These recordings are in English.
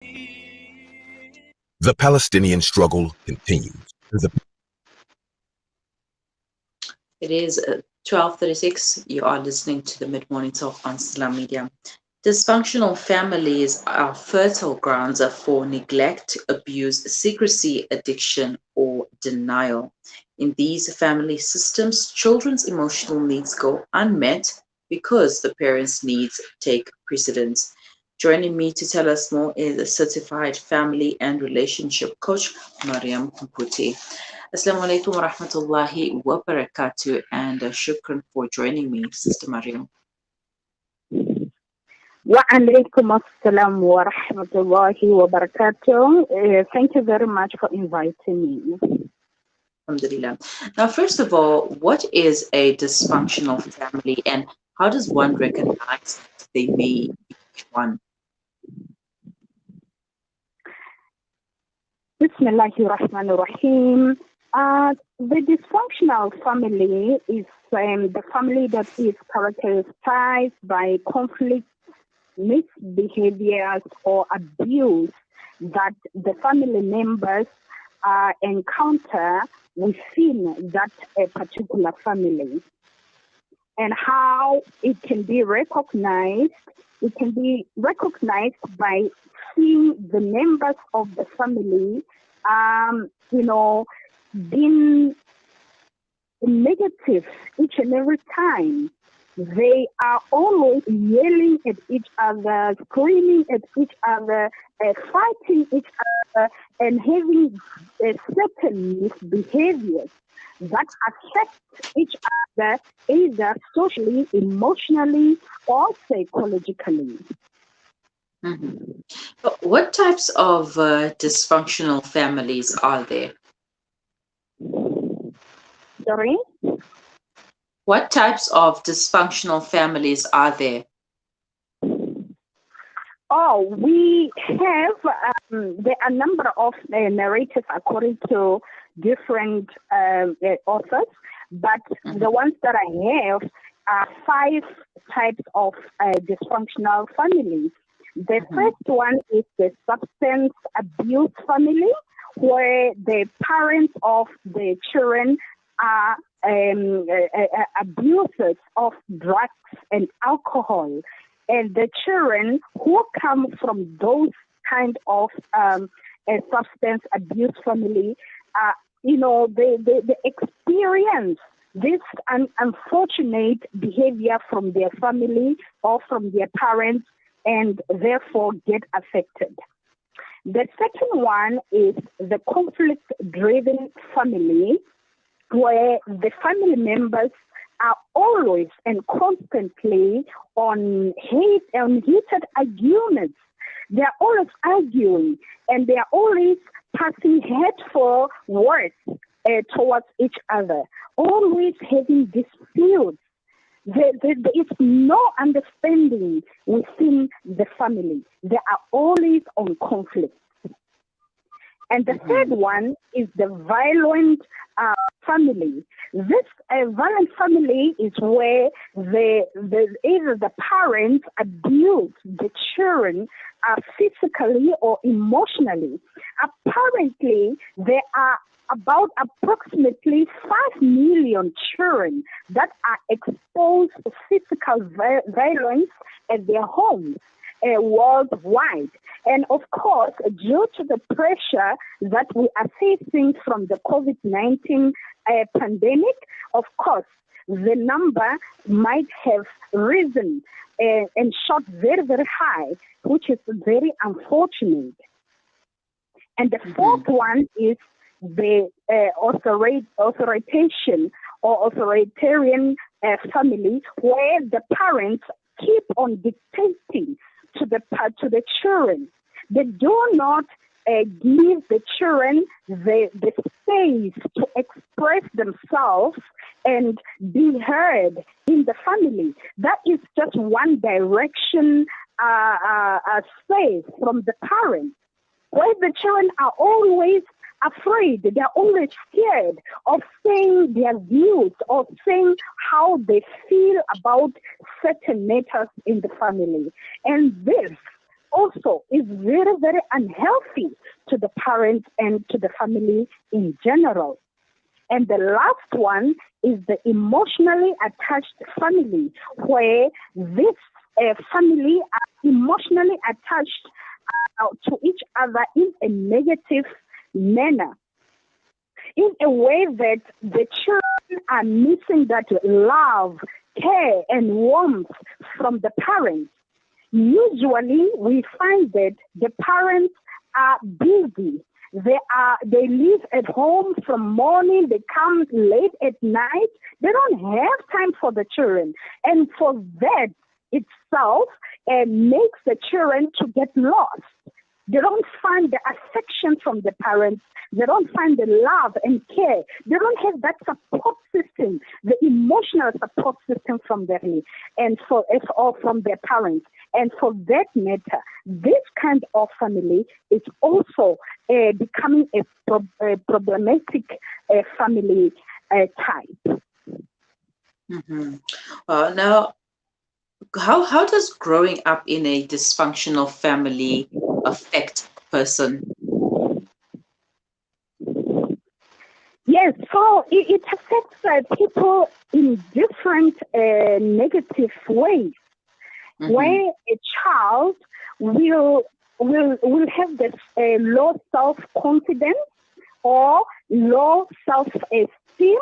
The Palestinian struggle continues. It is 12:36. You are listening to the Mid-Morning Talk on Islam Media. Dysfunctional families are fertile grounds for neglect, abuse, secrecy, addiction, or denial. In these family systems, children's emotional needs go unmet because the parents' needs take precedence. Joining me to tell us more is a certified family and relationship coach, Mariam Mphuthi. Assalamu alaikum wa rahmatullahi wa barakatuh, and shukran for joining me, Sister Mariam. Wa alaikum assalam wa rahmatullahi wa barakatuh. Thank you very much for inviting me. Alhamdulillah. Now, first of all, what is a dysfunctional family and how does one recognize they may be one? Bismillahirrahmanirrahim. The dysfunctional family is the family that is characterized by conflict, misbehaviors, or abuse that the family members encounter within that particular family. And how it can be recognized. It can be recognized by seeing the members of the family, being negative each and every time. They are always yelling at each other, screaming at each other, fighting each other, and having certain misbehaviors that affect each other either socially, emotionally, or psychologically. Mm-hmm. But what types of dysfunctional families are there? Sorry? What types of dysfunctional families are there? Oh, we have there are a number of narratives according to different authors, but the ones that I have are 5 types of dysfunctional families. The first one is the substance abuse family, where the parents of the children are abusers of drugs and alcohol. And the children who come from those kind of substance abuse family, they experience this unfortunate behavior from their family or from their parents, and therefore get affected. The second one is the conflict-driven family, where the family members are always and constantly on heated arguments. They are always arguing, and they are always passing hateful words towards each other, always having disputes. There is no understanding within the family. They are always on conflict. And the third one is the violent family. This violent family is where either the parents abuse the children physically or emotionally. Apparently, there are about approximately 5 million children that are exposed to physical violence at their homes worldwide. And of course, due to the pressure that we are facing from the COVID-19 pandemic, of course, the number might have risen and shot very, very high, which is very unfortunate. And the fourth one is the authoritarian family, where the parents keep on dictating to the children. They do not give the children the space to express themselves and be heard in the family. That is just one direction space from the parents, where the children are always afraid. They're always scared of saying their views or saying how they feel about certain matters in the family. And this also is very, very unhealthy to the parents and to the family in general. And the last one is the emotionally attached family, where this family are emotionally attached to each other in a negative manner, in a way that the children are missing that love, care, and warmth from the parents. Usually, we find that the parents are busy. They live at home from morning, they come late at night. They don't have time for the children. And for that itself, makes the children to get lost. They don't find the affection from the parents. They don't find the love and care. They don't have that support system, the emotional support system from them or from their parents. And for that matter, this kind of family is also becoming a problematic family type. Mm-hmm. Now, how does growing up in a dysfunctional family affect a person? Yes, so it affects people in different negative ways. Mm-hmm. Where a child will have this low self-confidence or low self-esteem,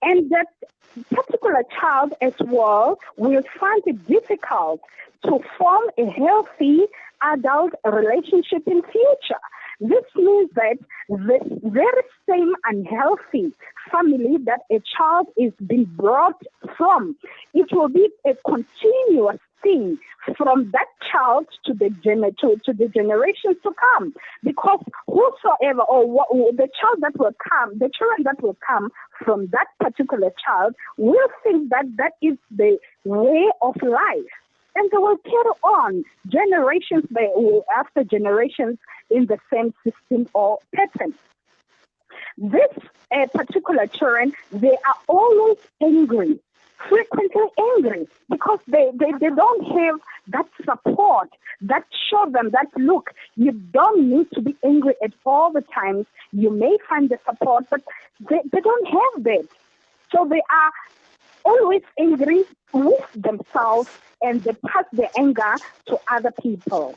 and that particular child as well will find it difficult to form a healthy adult relationship in future. This means that the very same unhealthy family that a child is being brought from, it will be a continuous thing from that child to the generations to come. Because whosoever the children that will come from that particular child will think that that is the way of life. And they will carry on generations after generations in the same system or pattern. This particular children, they are always angry, frequently angry, because they don't have that support that show them that, look, you don't need to be angry at all the times. You may find the support, but they don't have that. So they are always angry with themselves, and they pass their anger to other people,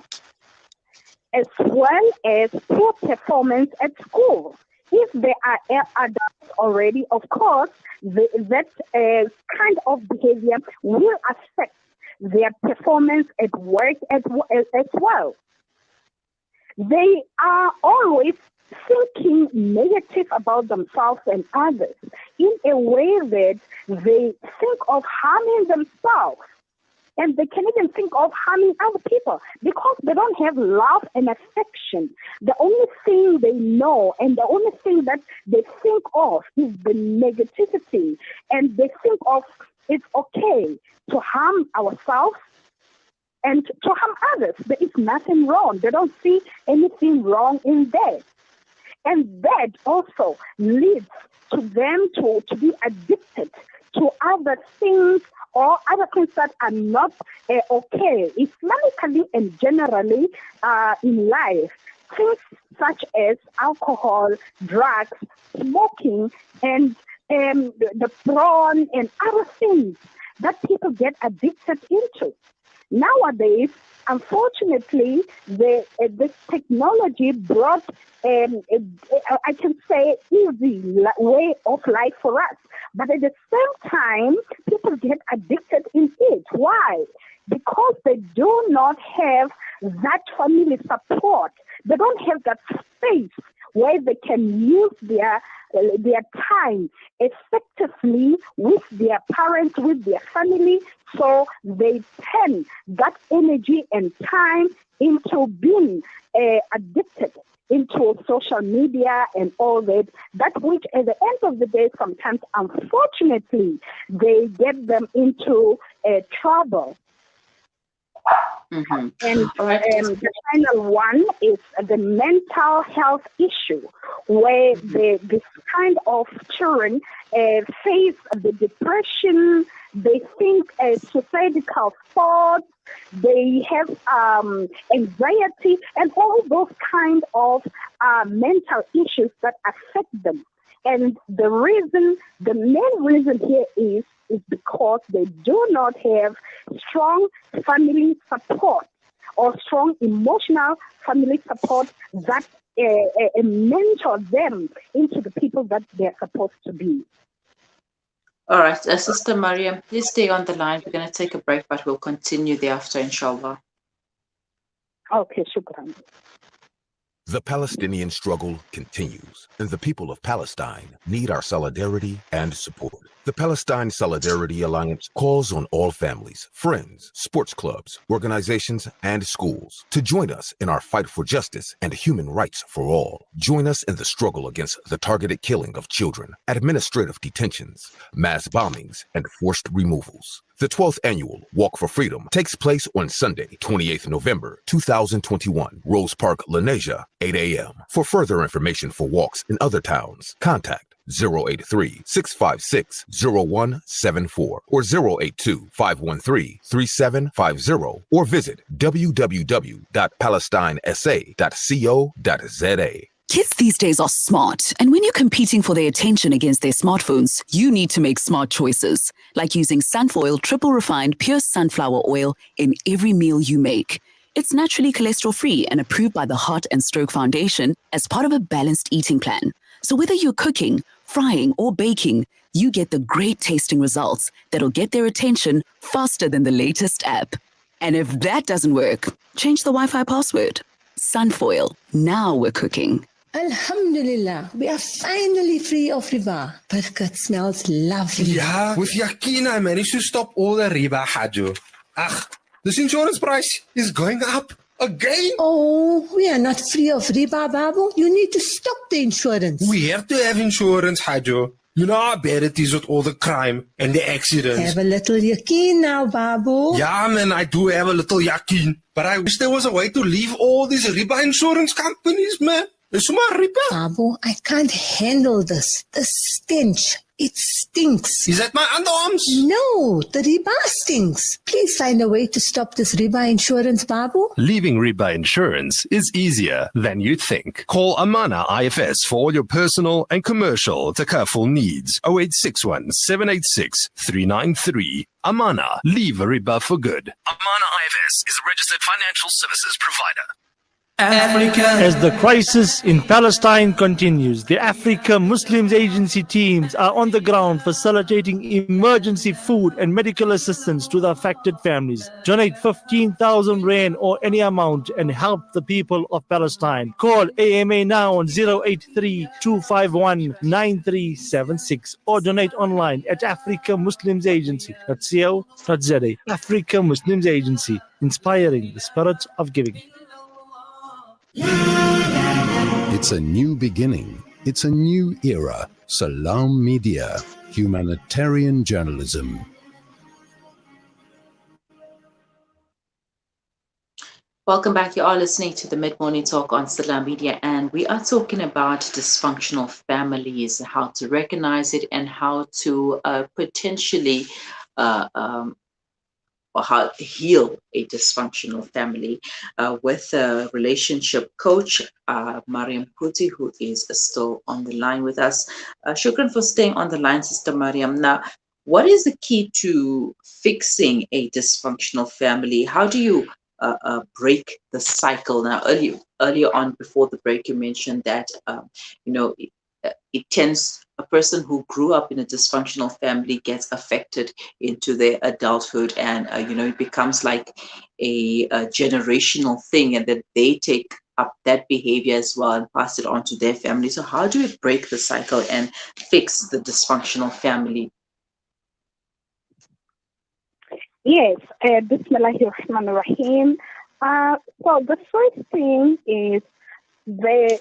as well as poor performance at school. If they are adults already, of course, that kind of behavior will affect their performance at work as well. They are always thinking negative about themselves and others in a way that they think of harming themselves, and they can even think of harming other people because they don't have love and affection. The only thing they know and the only thing that they think of is the negativity, and they think of it's okay to harm ourselves and to harm others. There is nothing wrong. They don't see anything wrong in that. And that also leads to them to be addicted to other things or other things that are not okay, Islamically and generally in life. Things such as alcohol, drugs, smoking, and the porn and other things that people get addicted into. Nowadays, unfortunately, the technology brought, I can say, easy way of life for us. But at the same time, people get addicted in it. Why? Because they do not have that family support. They don't have that space where they can use their time effectively with their parents, with their family, so they turn that energy and time into being addicted into social media and all that, which at the end of the day, sometimes, unfortunately, they get them into trouble. Mm-hmm. And All right. the final one is the mental health issue, where this kind of children face the depression, they think suicidal thoughts, they have anxiety, and all those kind of mental issues that affect them. And the main reason here is because they do not have strong family support or strong emotional family support that mentor them into the people that they're supposed to be. All right, Sister Mariam, please stay on the line. We're going to take a break, but we'll continue thereafter, inshallah. Okay, shukran. The Palestinian struggle continues, and the people of Palestine need our solidarity and support. The Palestine Solidarity Alliance calls on all families, friends, sports clubs, organizations, and schools to join us in our fight for justice and human rights for all. Join us in the struggle against the targeted killing of children, administrative detentions, mass bombings, and forced removals. The 12th annual Walk for Freedom takes place on Sunday, 28th November, 2021, Rose Park, Lenasia, 8 a.m. For further information for walks in other towns, contact 083-656-0174 or 082-513-3750 or visit www.palestinesa.co.za. Kids these days are smart, and when you're competing for their attention against their smartphones, you need to make smart choices, like using Sunfoil triple refined pure sunflower oil in every meal you make. It's naturally cholesterol-free and approved by the Heart and Stroke Foundation as part of a balanced eating plan. So whether you're cooking, frying, or baking, you get the great tasting results that'll get their attention faster than the latest app. And if that doesn't work, change the Wi-Fi password. Sunfoil. Now we're cooking. Alhamdulillah, we are finally free of riba. Birkat smells lovely. Yeah, with Yakin, I managed to stop all the riba, Hajo. This insurance price is going up again. Oh, we are not free of riba, Babu. You need to stop the insurance. We have to have insurance, Hajo. You know how bad it is with all the crime and the accidents. Have a little yakin now, Babu. Yeah, man, I do have a little yakin. But I wish there was a way to leave all these riba insurance companies, man. It's my riba. Babu, I can't handle this. The stench. It stinks. Is that my underarms? No, the riba stinks. Please find a way to stop this riba insurance, Babu. Leaving riba insurance is easier than you'd think. Call Amana IFS for all your personal and commercial takaful needs. 0861 786 393. Amana, leave riba for good. Amana IFS is a registered financial services provider. Africa. As the crisis in Palestine continues, the Africa Muslims Agency teams are on the ground facilitating emergency food and medical assistance to the affected families. Donate 15,000 rand or any amount and help the people of Palestine. Call AMA now on 083-251-9376 or donate online at africamuslimsagency.co.za. Africa Muslims Agency, inspiring the spirit of giving. It's a new beginning. It's a new era. Salam Media, humanitarian journalism. Welcome back. You are listening to the Mid-Morning Talk on Salam Media, and we are talking about dysfunctional families, how to recognize it, and how to potentially or how to heal a dysfunctional family with a relationship coach, Mariam Mphuthi, who is still on the line with us. Shukran for staying on the line, Sister Mariam. Now, what is the key to fixing a dysfunctional family? How do you break the cycle? Now, earlier on, before the break, you mentioned that, it tends, a person who grew up in a dysfunctional family gets affected into their adulthood, and it becomes like a generational thing, and that they take up that behavior as well and pass it on to their family. So how do we break the cycle and fix the dysfunctional family? Yes, Bismillahirrahmanirrahim. So the first thing is the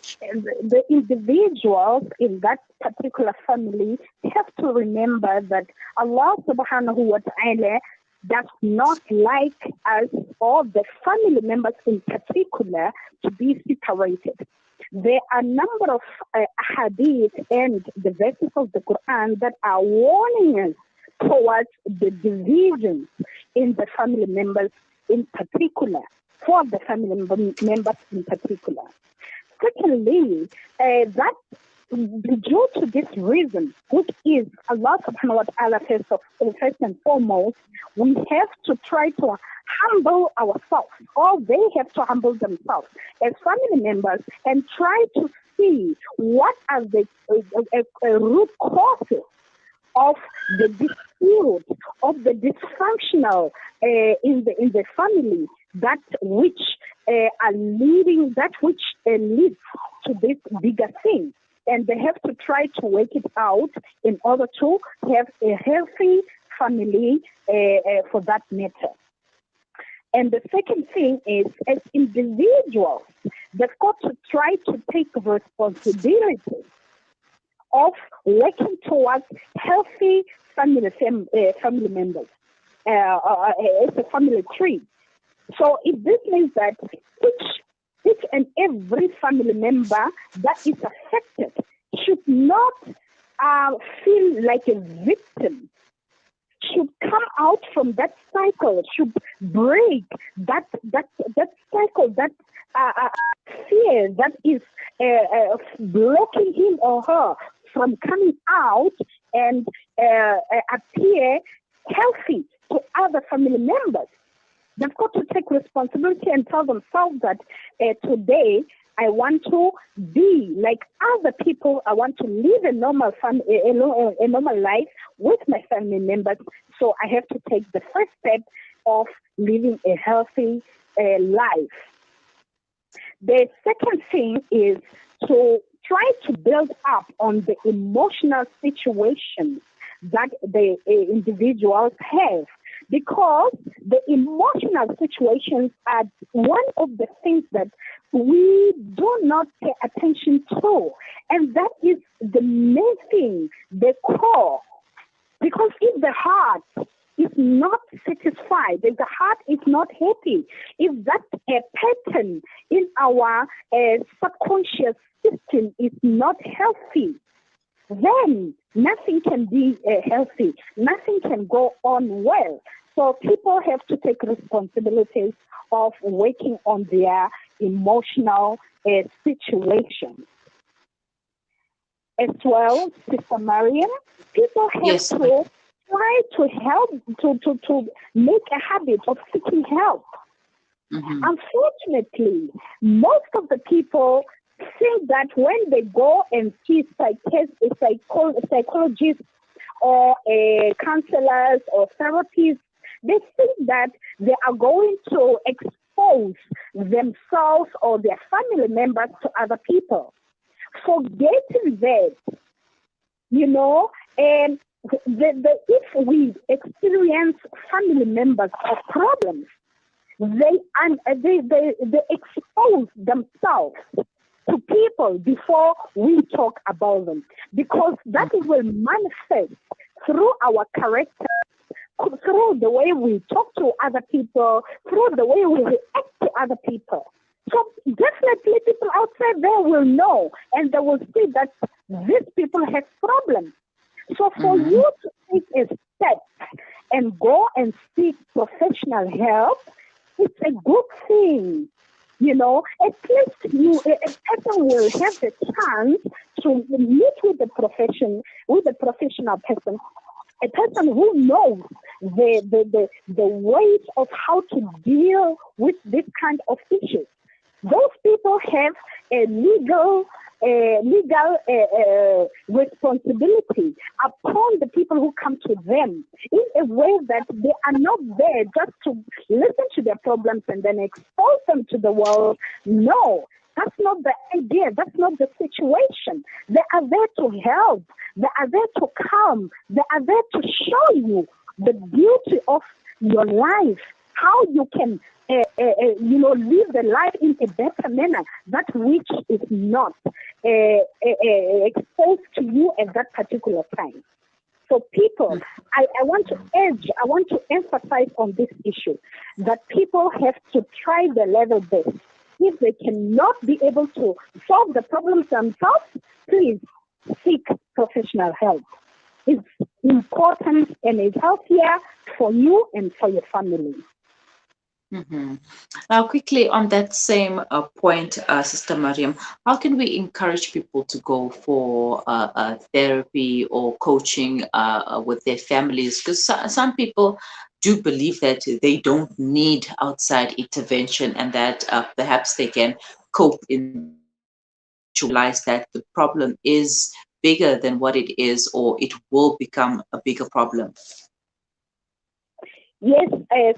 individuals in that particular family have to remember that Allah subhanahu wa ta'ala does not like us or the family members in particular to be separated. There are a number of hadith and the verses of the Quran that are warning us towards the divisions in the family members in particular, for the family members in particular. Secondly, that due to this reason, which is Allah subhanahu wa ta'ala first and foremost, we have to try to humble ourselves, or they have to humble themselves as family members and try to see what are the root causes of the dispute, of the dysfunctional in the family, that which leads to this bigger thing. And they have to try to work it out in order to have a healthy family for that matter. And the second thing is, as individuals, they've got to try to take responsibility of working towards healthy family members as a family tree. So this means that each and every family member that is affected should not feel like a victim, should come out from that cycle, should break that cycle, that fear that is blocking him or her from coming out and appear healthy to other family members. They've got to take responsibility and tell themselves that today I want to be like other people. I want to live a normal life with my family members. So I have to take the first step of living a healthy life. The second thing is to try to build up on the emotional situation that the individuals have, because the emotional situations are one of the things that we do not pay attention to. And that is the main thing, the core. Because if the heart is not satisfied, if the heart is not happy, if that pattern in our subconscious system is not healthy, then nothing can be healthy. Nothing can go on well. So people have to take responsibilities of working on their emotional situations. As well, Sister Mariam, people have to try to help, to make a habit of seeking help. Mm-hmm. Unfortunately, most of the people think that when they go and see psychologists or counselors or therapists, they think that they are going to expose themselves or their family members to other people. Forgetting that, and if we experience family members of problems, they expose themselves to people before we talk about them, because that will manifest through our character, through the way we talk to other people, through the way we react to other people. So definitely people outside there will know, and they will see that these people have problems. So for you to take a step and go and seek professional help, it's a good thing. At least a person will have the chance to meet with the professional person, a person who knows the ways of how to deal with this kind of issues. Those people have a legal responsibility upon the people who come to them, in a way that they are not there just to listen to their problems and then expose them to the world. No, that's not the idea. That's not the situation. They are there to help. They are there to come. They are there to show you the beauty of your life, how you can live the life in a better manner, that which is not exposed to you at that particular time. So people, I want to emphasize on this issue, that people have to try the level best. If they cannot be able to solve the problems themselves, please seek professional help. It's important and is healthier for you and for your family. Mm-hmm. Now, quickly on that same point, Sister Mariam, how can we encourage people to go for therapy or coaching with their families? Because some people do believe that they don't need outside intervention and that perhaps they can cope in realize that the problem is bigger than what it is, or it will become a bigger problem. Yes,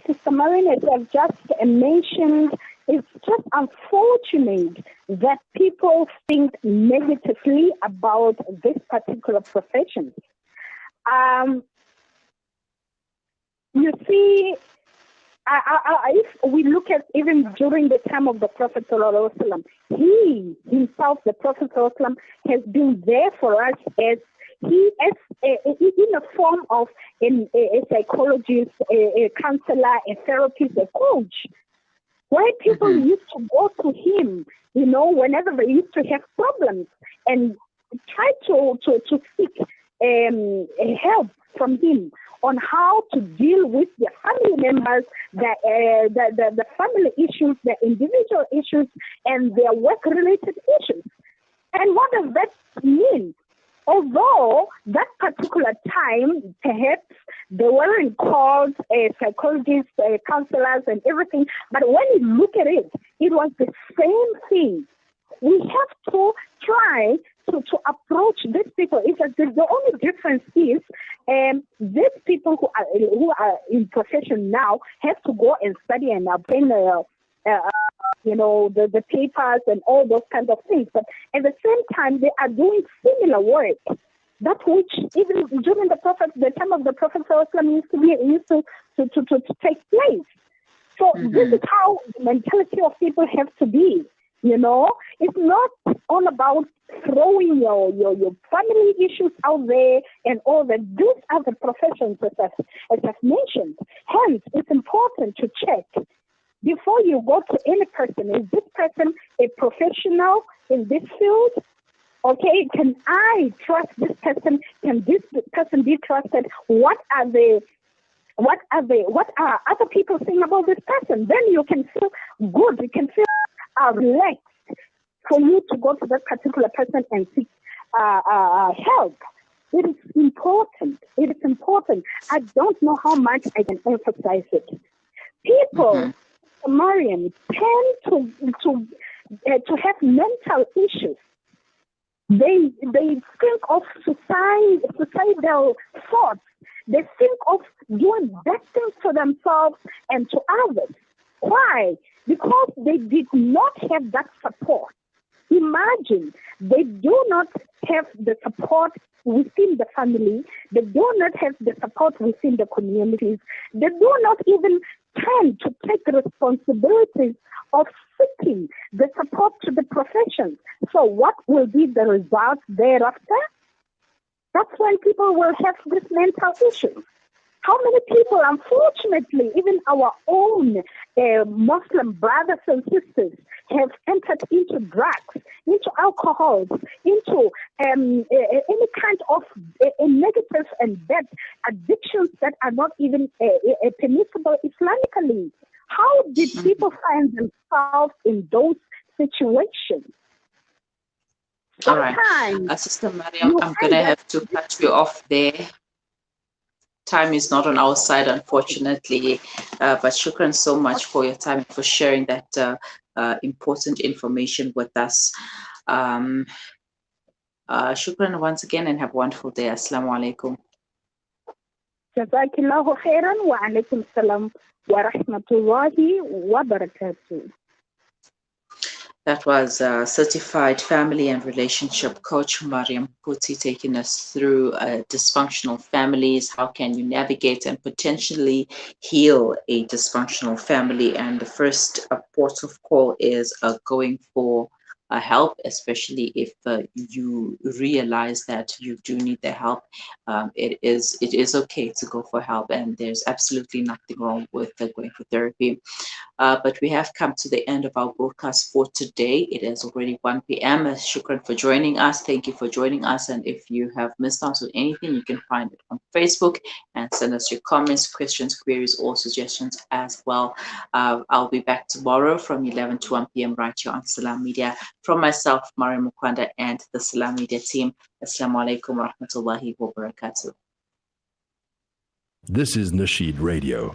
Sister Mariam, as I've just mentioned, it's just unfortunate that people think negatively about this particular profession. You see, if we look at even during the time of the Prophet ﷺ, he himself, the Prophet ﷺ, has been there for us as in a form of a psychologist, a counselor, a therapist, a coach, where people used to go to him, whenever they used to have problems and try to seek help from him on how to deal with their family members, the family issues, the individual issues, and their work-related issues. And what does that mean? Although that particular time, perhaps they weren't called psychologists, counselors, and everything, but when you look at it, it was the same thing. We have to try to approach these people. The only difference is these people who are in profession now have to go and study and obtain the papers and all those kinds of things. But at the same time, they are doing similar work, that which even during the time of the Prophet used to take place. So this is how the mentality of people have to be. It's not all about throwing your family issues out there and all that. These are the professions, as I've mentioned. Hence, it's important to check before you go to any person. Is this person a professional in this field? Okay, can I trust this person? Can this person be trusted? What are other people saying about this person? Then you can feel good. You can feel relaxed for you to go to that particular person and seek help. It is important. It is important. I don't know how much I can emphasize it. People, Mariam, tend to have mental issues. They think of suicidal thoughts. They think of doing bad things to themselves and to others. Why? Because they did not have that support. Imagine, they do not have the support within the family. They do not have the support within the communities. They do not even tend to take responsibilities of seeking the support to the professions. So what will be the result thereafter? That's when people will have this mental issues. How many people, unfortunately, even our own Muslim brothers and sisters have entered into drugs, into alcohol, into any kind of negative and bad addictions that are not even permissible Islamically? How did people find themselves in those situations? All right. Sister Mariam, I'm going to have to cut you off there. Time is not on our side, unfortunately, but shukran so much for your time and for sharing that important information with us. Shukran once again and have a wonderful day. Assalamu alaikum. Jazakallahu khairan wa alaikum salam wa rahmatullahi wa barakatuh. That was certified family and relationship coach Mariam Mphuthi taking us through dysfunctional families. How can you navigate and potentially heal a dysfunctional family? And the first port of call is going for help, especially if you realize that you do need the help. It is okay to go for help, and there's absolutely nothing wrong with going for therapy. But we have come to the end of our broadcast for today. It is already 1 p.m. Shukran for joining us. Thank you for joining us. And if you have missed out on anything, you can find it on Facebook and send us your comments, questions, queries, or suggestions as well. I'll be back tomorrow from 11 to 1 p.m. right here on Salam Media. From myself, Mariam and the Salam Media team, Assalamu alaikum wa rahmatullahi wa barakatuh. This is Nasheed Radio,